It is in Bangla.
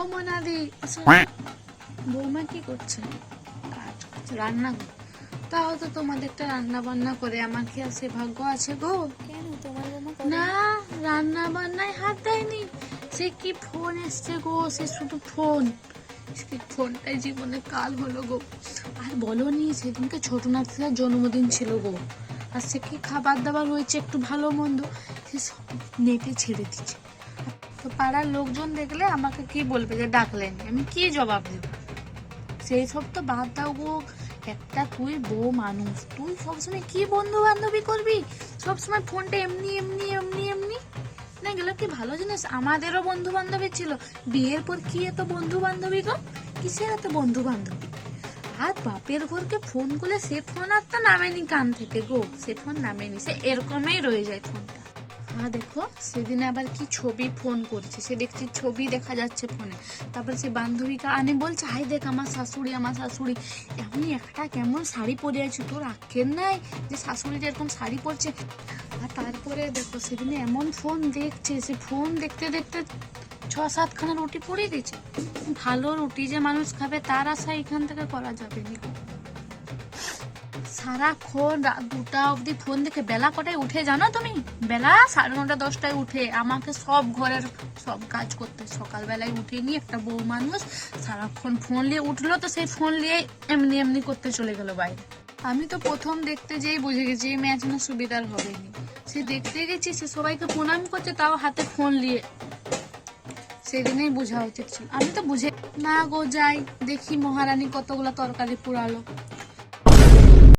ও মোনাদি, বৌমা কি করছে? কাজ করছে, রান্না করে। তাও তো তোমাদেরটা রান্না বান্না করে, আমার কি আর সে ভাগ্য আছে গো? কেন তোমার বৌমা না, রান্না বান্নায় হাত দেয়নি। সে কি ফোন এসছে গো, সে শুধু ফোন। সে ফোনটাই জীবনে কাল হলো গো। আর বলোনি, সেদিনকে ছোট নাতির জন্মদিন ছিল গো। আর সে কি খাবার দাবার হয়েছে একটু ভালো মন্দ, সে সব নেটে ছেড়ে দিচ্ছে। তো পাড়ার লোকজন দেখলে আমাকে কি বলবে যে ডাকলেন, আমি কি জবাব দেব? সেই সব তো বাদ দাও গো। একটা তুই বউ মানুষ, তুই সবসময় কি বন্ধু বান্ধবী করবি? সবসময় ফোনটা এমনি এমনি এমনি এমনি না গেলে কি ভালো জিনিস? আমাদেরও বন্ধু বান্ধবী ছিল, বিয়ের পর কি এত বন্ধু বান্ধবী গো? কিসের এত বন্ধু বান্ধবী? আর বাপের ঘরকে ফোন করলে সে ফোন আর তো নামেনি কান থেকে গো, সে ফোন নামেনি, সে এরকমই রয়ে যায় ফোনটা। হ্যাঁ দেখো, সেদিন আবার কি ছবি ফোন করছে, সে দেখছি ছবি দেখা যাচ্ছে ফোনে। তারপর সে বান্ধবীকে আনে বলছে, হাই দেখ আমার শাশুড়ি, আমার শাশুড়ি এমনি একটা কেমন শাড়ি পরে আছে, তোর আক্কেল নাই যে শাশুড়িটা এরকম শাড়ি পরছে? আর তারপরে দেখো সেদিনে এমন ফোন দেখছে, সে ফোন দেখতে দেখতে 6-7খানা রুটি পড়ে গেছে। ভালো রুটি যে মানুষ খাবে তার আশা এখান থেকে করা যাবে না। সারাক্ষণ রাত 2টা অবধি ফোন দেখে বেলা কটায় উঠে জানো তুমি? বেলা 9:30-10টায় উঠে আমাকে সব ঘরের সব কাজ করতে। সকালবেলায় উঠে নিয়ে একটা বউ মানুষ সারাক্ষণ ফোন নিয়ে উঠলো, তো সেই ফোন নিয়ে এমনি এমনি করতে চলে গেল বাইরে। আমি তো প্রথম দেখতে যেই বুঝে গেছি এই ম্যাচ না সুবিধার হবেনি। সে দেখতে গেছি, সে সবাইকে প্রণাম করছে, তাও হাতে ফোন নিয়ে। সেদিনেই বোঝা উচিত ছিল। আমি তো বুঝে না গো, যাই দেখি মহারানী কতগুলো তরকারি পুরালো।